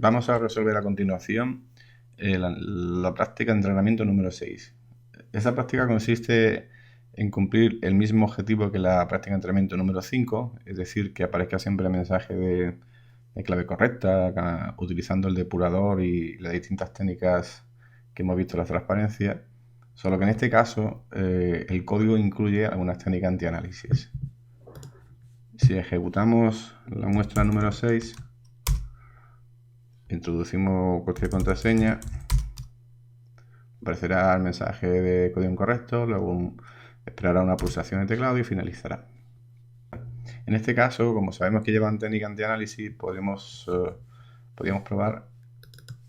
Vamos a resolver a continuación la práctica de entrenamiento número 6. Esta práctica consiste en cumplir el mismo objetivo que la práctica de entrenamiento número 5, es decir, que aparezca siempre el mensaje de clave correcta, utilizando el depurador y las distintas técnicas que hemos visto en la transparencia, solo que en este caso el código incluye algunas técnicas antianálisis. Si ejecutamos la muestra número 6, introducimos cualquier contraseña, aparecerá el mensaje de código incorrecto, luego esperará una pulsación de teclado y finalizará. En este caso, como sabemos que llevan técnica antianálisis, podríamos probar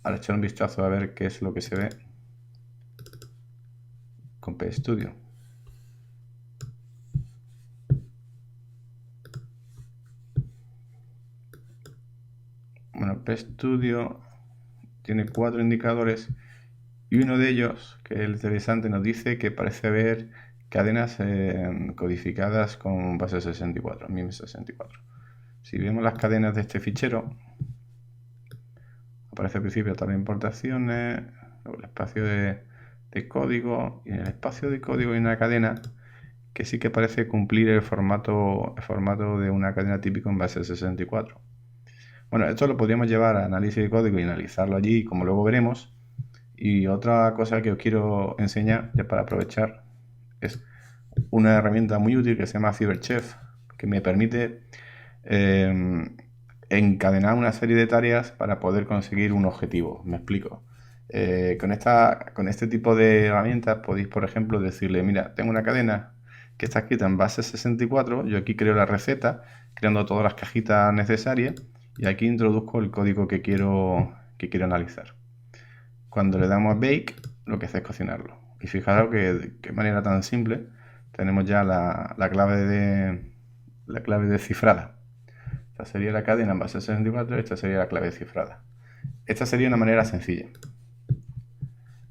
al echar un vistazo a ver qué es lo que se ve con PStudio. Bueno, PStudio tiene 4 indicadores y uno de ellos, que es el interesante, nos dice que parece haber cadenas codificadas con base 64, MIME64. Si vemos las cadenas de este fichero, aparece al principio todas las importaciones, luego el espacio de código, y en el espacio de código hay una cadena que sí que parece cumplir el formato de una cadena típica en base 64. Bueno, esto lo podríamos llevar a análisis de código y analizarlo allí, como luego veremos. Y otra cosa que os quiero enseñar, ya para aprovechar, es una herramienta muy útil que se llama Cyberchef, que me permite encadenar una serie de tareas para poder conseguir un objetivo. Me explico. Con este tipo de herramientas podéis, por ejemplo, decirle, mira, tengo una cadena que está escrita en base 64, yo aquí creo la receta, creando todas las cajitas necesarias, y aquí introduzco el código que quiero analizar. Cuando le damos a Bake, lo que hace es cocinarlo. Y fijaros que de manera tan simple tenemos ya la clave descifrada. Esta sería la cadena en base 64 y esta sería la clave cifrada. Esta sería una manera sencilla.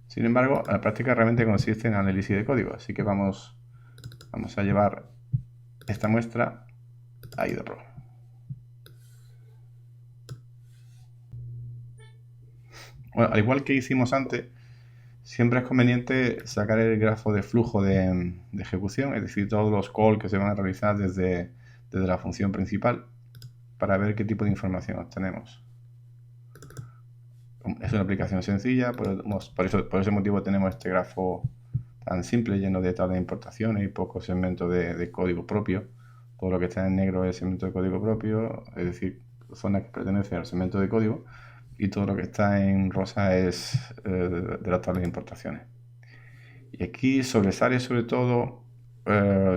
Sin embargo, la práctica realmente consiste en análisis de código, así que vamos a llevar esta muestra a IDOPRO. Bueno, al igual que hicimos antes, siempre es conveniente sacar el grafo de flujo de ejecución, es decir, todos los calls que se van a realizar desde la función principal, para ver qué tipo de información obtenemos. Es una aplicación sencilla, por ese motivo tenemos este grafo tan simple, lleno de tablas de importaciones y pocos segmentos de código propio. Todo lo que está en negro es segmento de código propio, es decir, zona que pertenece al segmento de código, y todo lo que está en rosa es de las tablas de importaciones. Y aquí sobresale sobre todo,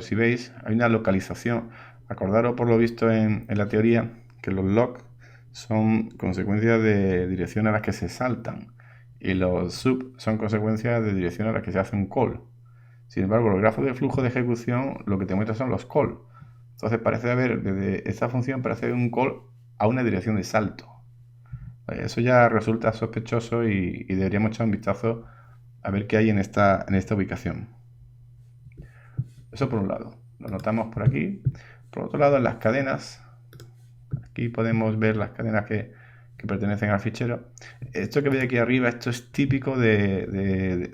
si veis, hay una localización. Acordaros por lo visto en la teoría que los logs son consecuencias de direcciones a las que se saltan y los sub son consecuencias de direcciones a las que se hace un call. Sin embargo, los grafos de flujo de ejecución lo que te muestran son los call. Entonces parece haber, desde esta función parece haber un call a una dirección de salto. Eso ya resulta sospechoso y deberíamos echar un vistazo a ver qué hay en esta ubicación. Eso por un lado, lo notamos por aquí. Por otro lado, en las cadenas, aquí podemos ver las cadenas que pertenecen al fichero. Esto que veis aquí arriba, esto es típico de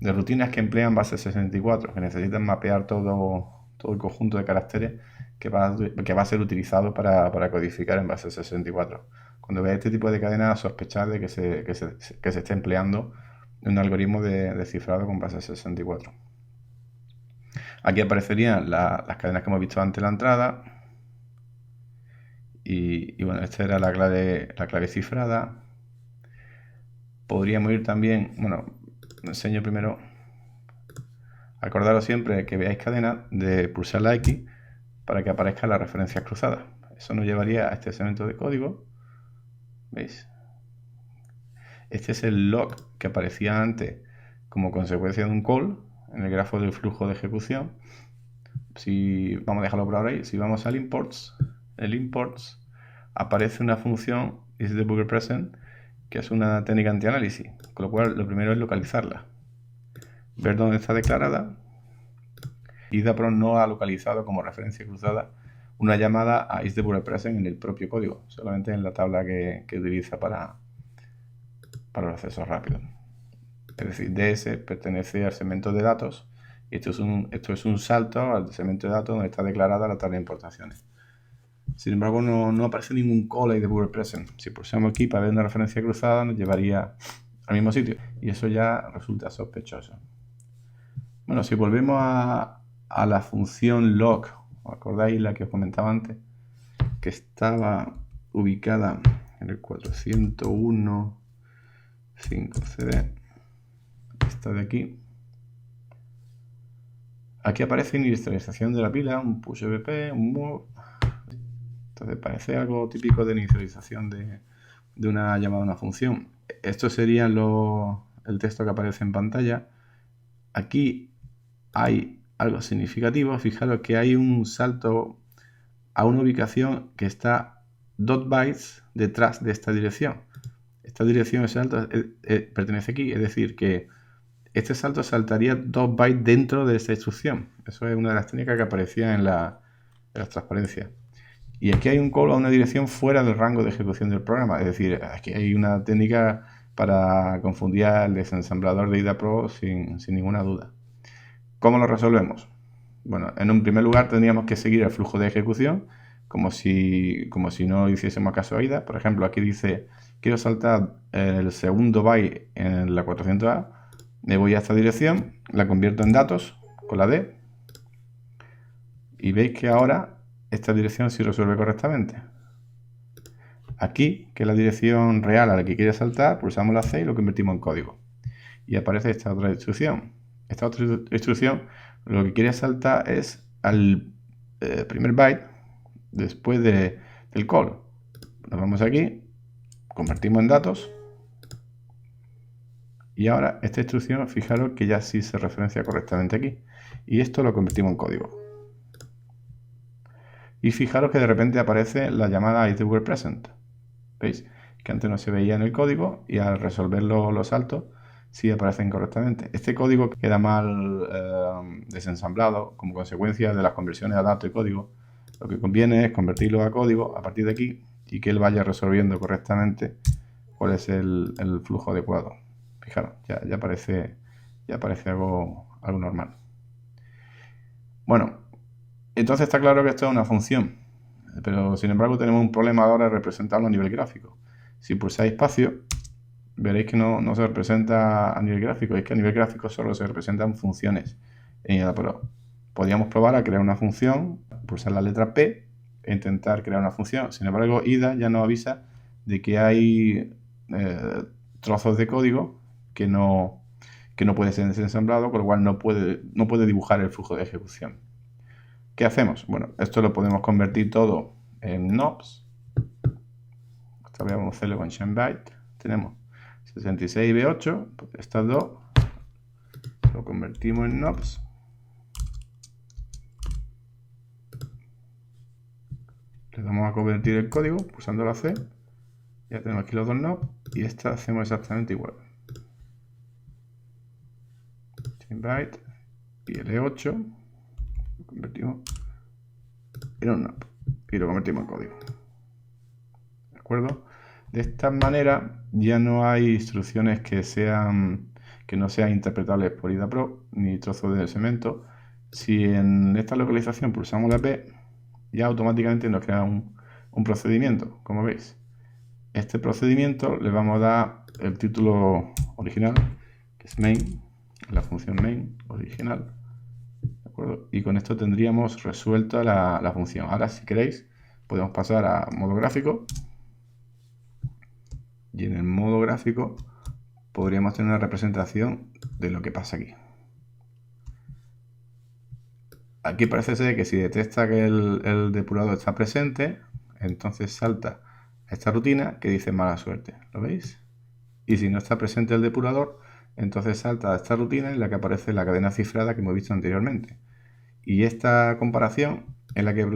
rutinas que emplean base 64, que necesitan mapear todo el conjunto de caracteres que va a ser utilizado para codificar en base 64. Cuando veáis este tipo de cadenas, sospechad de que se esté empleando un algoritmo de cifrado con base 64. Aquí aparecerían las cadenas que hemos visto antes de la entrada. Y bueno, esta era la clave cifrada. Podríamos ir también, bueno, os enseño primero. Acordaros siempre que veáis cadenas de pulsar la X para que aparezcan las referencias cruzadas. Eso nos llevaría a este segmento de código. ¿Veis? Este es el log que aparecía antes como consecuencia de un call en el grafo del flujo de ejecución. Si vamos a dejarlo por ahora ahí, si vamos al imports, el imports aparece una función isDebuggerPresent, que es una técnica antianálisis, con lo cual lo primero es localizarla, ver dónde está declarada. IDAPRO no ha localizado como referencia cruzada una llamada a isDebuggPresent en el propio código, solamente en la tabla que utiliza para los accesos rápidos. Es decir, DS pertenece al segmento de datos y esto es un salto al segmento de datos donde está declarada la tabla de importaciones. Sin embargo, no aparece ningún call ahí de isDebuggPresent. Si pulsamos aquí para ver una referencia cruzada, nos llevaría al mismo sitio y eso ya resulta sospechoso. Bueno, si volvemos a la función log, ¿os acordáis la que os comentaba antes? Que estaba ubicada en el 401.5cd. Esta de aquí. Aquí aparece inicialización de la pila, un push evp, un move. Entonces parece algo típico de inicialización de una llamada a una función. Esto sería el texto que aparece en pantalla. Aquí hay algo significativo. Fijaros que hay un salto a una ubicación que está 2 bytes detrás de esta dirección. Esta dirección, ese salto, pertenece aquí, es decir, que este salto saltaría 2 bytes dentro de esta instrucción. Eso es una de las técnicas que aparecía en las transparencias. Y aquí hay un call a una dirección fuera del rango de ejecución del programa. Es decir, aquí hay una técnica para confundir al desensamblador de IDAPRO sin ninguna duda. ¿Cómo lo resolvemos? Bueno, en un primer lugar tendríamos que seguir el flujo de ejecución como si no hiciésemos caso a IDA. Por ejemplo, aquí dice, quiero saltar el segundo byte en la 400A, me voy a esta dirección, la convierto en datos con la D y veis que ahora esta dirección sí resuelve correctamente. Aquí, que es la dirección real a la que quiere saltar, pulsamos la C y lo convertimos en código. Y aparece esta otra instrucción. Esta otra instrucción lo que quiere saltar es al primer byte después del call. Nos vamos aquí, convertimos en datos y ahora esta instrucción, fijaros que ya sí se referencia correctamente aquí. Y esto lo convertimos en código. Y fijaros que de repente aparece la llamada isDebuggPresent. ¿Veis? Que antes no se veía en el código y al resolver los saltos sí aparecen correctamente. Este código queda mal desensamblado como consecuencia de las conversiones a datos y código. Lo que conviene es convertirlo a código a partir de aquí y que él vaya resolviendo correctamente cuál es el flujo adecuado. Fijaros, ya aparece algo normal. Bueno, entonces está claro que esto es una función, pero sin embargo tenemos un problema ahora de representarlo a nivel gráfico. Si pulsáis espacio, veréis que no se representa a nivel gráfico, es que a nivel gráfico solo se representan funciones en IDA Pro. Podríamos probar a crear una función, pulsar la letra P e intentar crear una función. Sin embargo, IDA ya nos avisa de que hay trozos de código que no puede ser desensamblado, con lo cual no puede dibujar el flujo de ejecución. ¿Qué hacemos? Bueno, esto lo podemos convertir todo en knobs. Esta vez vamos a hacerlo con ShameByte. Tenemos 66 y B8, pues estas dos lo convertimos en knobs. Le damos a convertir el código pulsando la C. Ya tenemos aquí los dos knobs y esta hacemos exactamente igual. ShameByte y L8 lo convertimos en un knob y lo convertimos en código. ¿De acuerdo? De esta manera ya no hay instrucciones que no sean interpretables por IDA Pro ni trozos de segmento. Si en esta localización pulsamos la P, ya automáticamente nos crea un procedimiento, como veis. Este procedimiento le vamos a dar el título original, que es main, la función main original. ¿De acuerdo? Y con esto tendríamos resuelta la función. Ahora, si queréis, podemos pasar a modo gráfico. Y en el modo gráfico podríamos tener una representación de lo que pasa aquí. Aquí parece ser que si detecta que el depurador está presente, entonces salta a esta rutina que dice mala suerte. ¿Lo veis? Y si no está presente el depurador, entonces salta a esta rutina en la que aparece la cadena cifrada que hemos visto anteriormente. Y esta comparación es la que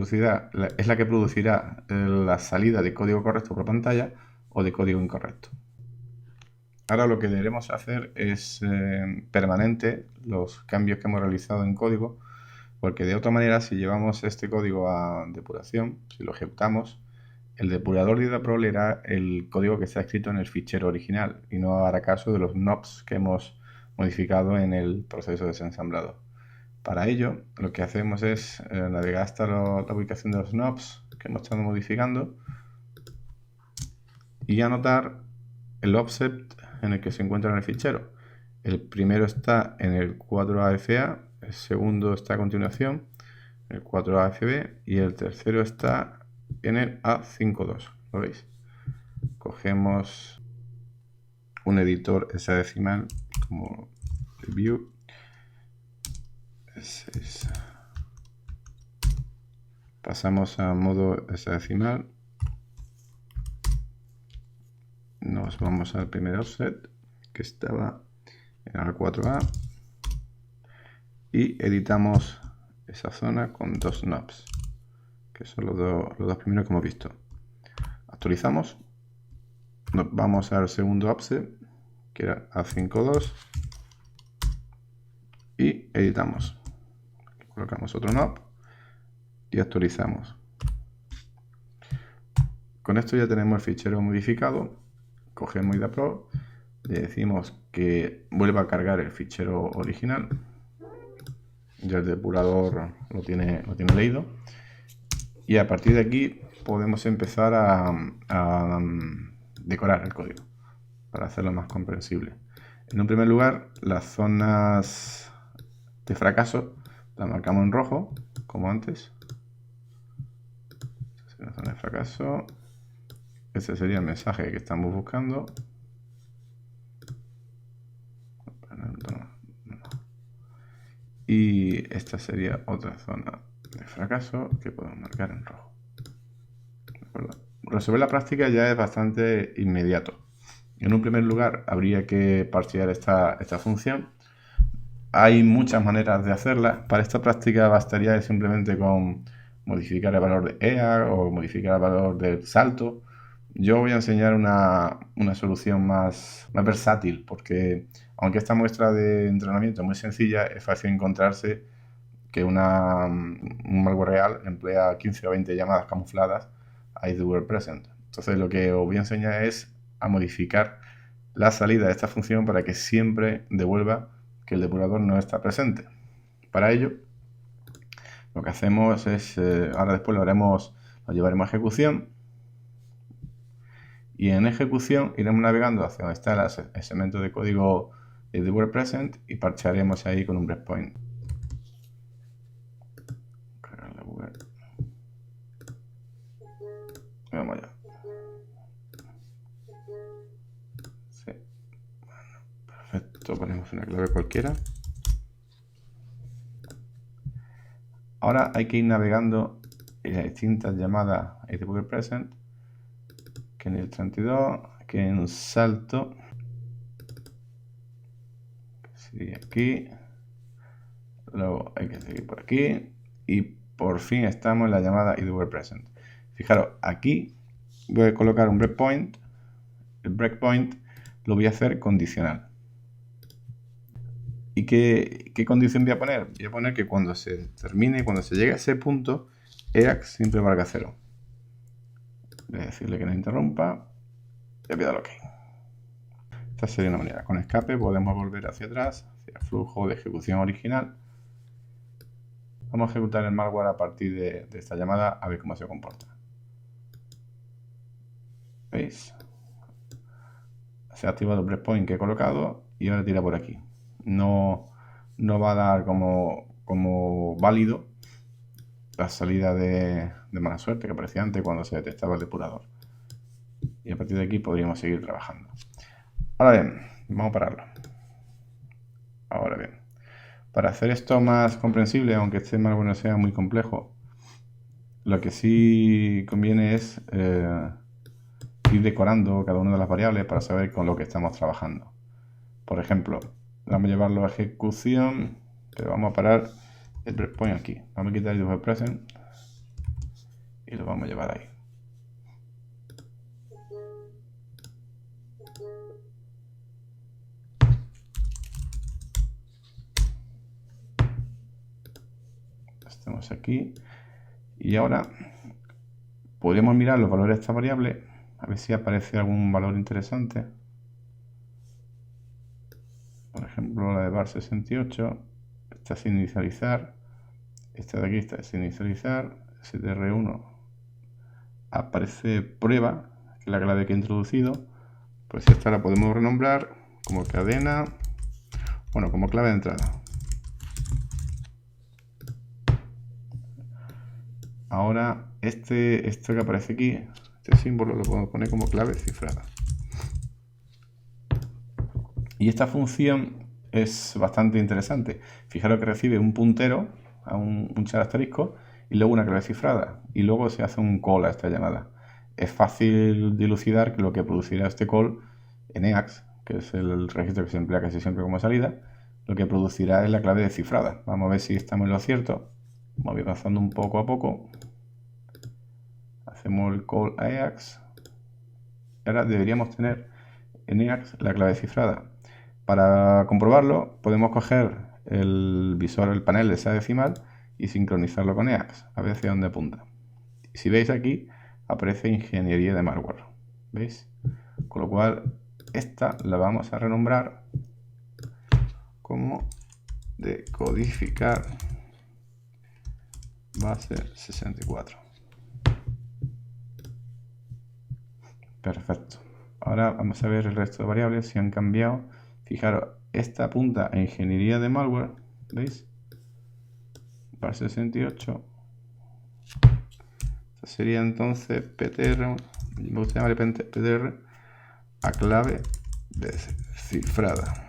producirá la salida de código correcto por pantalla o de código incorrecto. Ahora lo que deberemos hacer es permanente los cambios que hemos realizado en código, Porque de otra manera, si llevamos este código a depuración, si lo ejecutamos, el depurador de IDAPROC leerá el código que está escrito en el fichero original y no hará caso de los knobs que hemos modificado en el proceso de desensamblado. Para ello, lo que hacemos es navegar hasta la ubicación de los knobs que hemos estado modificando y anotar el offset en el que se encuentra en el fichero. El primero está en el 4AFA, el segundo está a continuación, el 4AFB, y el tercero está en el A52. ¿Lo veis? Cogemos un editor hexadecimal como View. Pasamos a modo hexadecimal. Nos vamos al primer offset que estaba en el 4A y editamos esa zona con dos knobs, que son los dos primeros que hemos visto. Actualizamos, nos vamos al segundo offset, que era A52, y editamos. Aquí colocamos otro knob y actualizamos. Con esto ya tenemos el fichero modificado. Cogemos IDAPROC, le decimos que vuelva a cargar el fichero original. Ya el depurador lo tiene leído. Y a partir de aquí podemos empezar a decorar el código para hacerlo más comprensible. En un primer lugar, las zonas de fracaso las marcamos en rojo, como antes. Esta sería una zona de fracaso. Este sería el mensaje que estamos buscando. Y esta sería otra zona de fracaso que podemos marcar en rojo. Resolver la práctica ya es bastante inmediato. En un primer lugar, habría que parchear esta función. Hay muchas maneras de hacerla. Para esta práctica bastaría simplemente con modificar el valor de EA o modificar el valor del salto. Yo voy a enseñar una solución más versátil, porque aunque esta muestra de entrenamiento es muy sencilla, es fácil encontrarse que un malware real emplea 15 o 20 llamadas camufladas a IDWRPresent. Entonces lo que os voy a enseñar es a modificar la salida de esta función para que siempre devuelva que el depurador no está presente. Para ello, lo que hacemos es, ahora después lo llevaremos a ejecución, y en ejecución iremos navegando hacia donde está el segmento de código de IDWRPresent y parchearemos ahí con un breakpoint. Vamos allá. Sí. Bueno, perfecto, ponemos una clave cualquiera. Ahora hay que ir navegando en las distintas llamadas IDWRPresent, que en el 32, que en un salto, que sería aquí, luego hay que seguir por aquí y por fin estamos en la llamada IDWRPresent. Fijaros, aquí voy a colocar un breakpoint. El breakpoint lo voy a hacer condicional. ¿Y qué condición voy a poner? Voy a poner que cuando se termine, cuando se llegue a ese punto, EAX siempre valga 0. Voy a decirle que no interrumpa y le voy a dar OK. Esta sería una manera. Con escape podemos volver hacia atrás, hacia el flujo de ejecución original. Vamos a ejecutar el malware a partir de esta llamada a ver cómo se comporta. ¿Veis? Se ha activado el breakpoint que he colocado y ahora tira por aquí. No va a dar como válido la salida de mala suerte que aparecía antes cuando se detectaba el depurador. Y a partir de aquí podríamos seguir trabajando. Ahora bien, vamos a pararlo. Ahora bien, para hacer esto más comprensible, aunque este malware no sea muy complejo, lo que sí conviene es ir decorando cada una de las variables para saber con lo que estamos trabajando. Por ejemplo, vamos a llevarlo a ejecución, pero vamos a parar el breakpoint aquí. Vamos a quitar el IDWRPresent y lo vamos a llevar ahí. Estamos aquí. Y ahora podríamos mirar los valores de esta variable, a ver si aparece algún valor interesante. Por ejemplo, la de bar68, esta sin inicializar, esta de aquí está sin inicializar, str1 aparece prueba, que es la clave que he introducido, pues esta la podemos renombrar como cadena, bueno, como clave de entrada. Ahora, esto que aparece aquí, este símbolo lo podemos poner como clave cifrada. Y esta función es bastante interesante. Fijaros que recibe un puntero a un char asterisco y luego una clave cifrada. Y luego se hace un call a esta llamada. Es fácil dilucidar que lo que producirá este call en EAX, que es el registro que se emplea casi siempre como salida, lo que producirá es la clave de cifrada. Vamos a ver si estamos en lo cierto. Vamos a ir avanzando un poco a poco. Hacemos el call a EAX. Ahora deberíamos tener en EAX la clave cifrada. Para comprobarlo, podemos coger el visor, el panel de hexadecimal y sincronizarlo con EAX, a ver hacia dónde apunta. Y si veis aquí, aparece ingeniería de malware. ¿Veis? Con lo cual, esta la vamos a renombrar como decodificar base 64. Perfecto. Ahora vamos a ver el resto de variables si han cambiado. Fijaros, esta apunta a ingeniería de malware, ¿veis? Bar 68. Esta sería entonces PTR, me gusta llamarle PTR, a clave descifrada.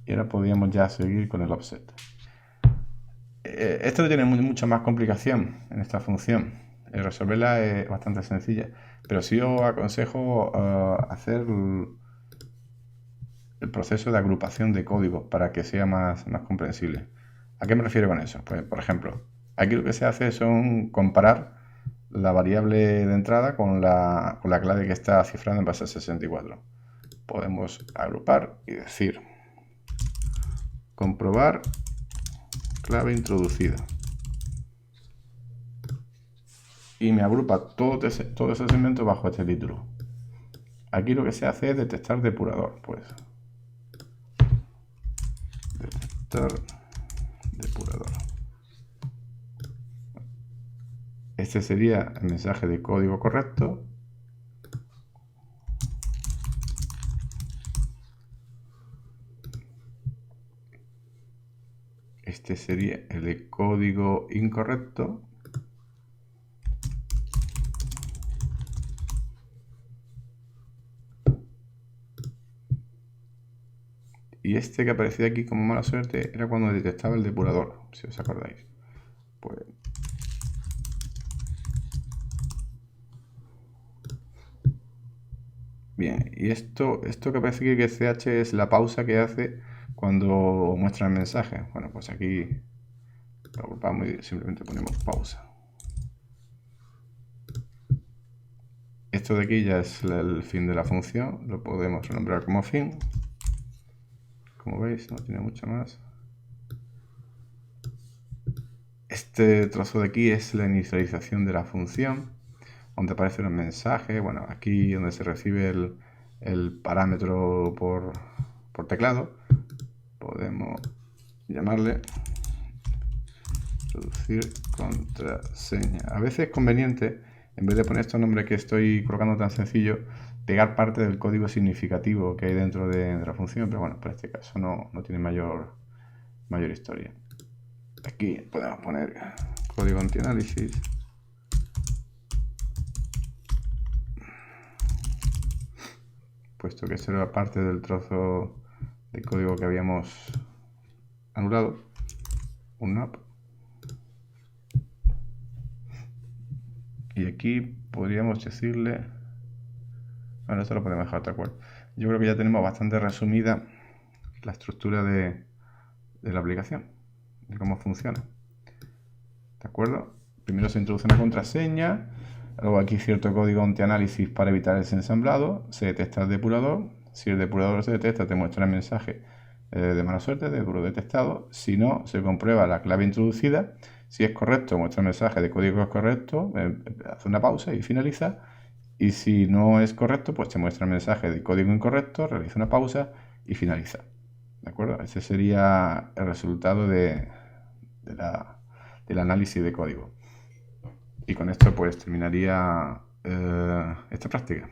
Y ahora podríamos ya seguir con el offset. Esto no tiene mucha más complicación en esta función. Resolverla es bastante sencilla. Pero sí os aconsejo hacer el proceso de agrupación de código para que sea más comprensible. ¿A qué me refiero con eso? Pues, por ejemplo, aquí lo que se hace son comparar la variable de entrada con la clave que está cifrada en base 64. Podemos agrupar y decir comprobar clave introducida. Y me agrupa todo ese segmento bajo este título. Aquí lo que se hace es detectar depurador. Pues detectar depurador. Este sería el mensaje de código correcto. Este sería el de código incorrecto. Y este que aparecía aquí como mala suerte era cuando detectaba el depurador, si os acordáis. Pues bien, y esto que aparece aquí que CH es la pausa que hace cuando muestra el mensaje. Bueno, pues aquí lo agrupamos y simplemente ponemos pausa. Esto de aquí ya es el fin de la función, lo podemos nombrar como fin. Como veis, no tiene mucho más. Este trozo de aquí es la inicialización de la función, donde aparece el mensaje. Bueno, aquí donde se recibe el parámetro por teclado, podemos llamarle introducir contraseña. A veces es conveniente, en vez de poner estos nombres que estoy colocando tan sencillo, pegar parte del código significativo que hay dentro de la función, pero bueno, para este caso no tiene mayor historia. Aquí podemos poner código antianálisis. Puesto que esta era parte del trozo de código que habíamos anulado. Un NAP. Y aquí podríamos decirle... Bueno, esto lo podemos dejar tal cual. Yo creo que ya tenemos bastante resumida la estructura de la aplicación, de cómo funciona. ¿De acuerdo? Primero se introduce una contraseña, luego aquí cierto código antianálisis para evitar el ensamblado, se detecta el depurador, si el depurador se detecta te muestra el mensaje de mala suerte, de error detectado. Si no, se comprueba la clave introducida. Si es correcto, muestra el mensaje de código es correcto, hace una pausa y finaliza. Y si no es correcto, pues te muestra el mensaje de código incorrecto, realiza una pausa y finaliza. ¿De acuerdo? Ese sería el resultado del análisis de código. Y con esto pues terminaría esta práctica.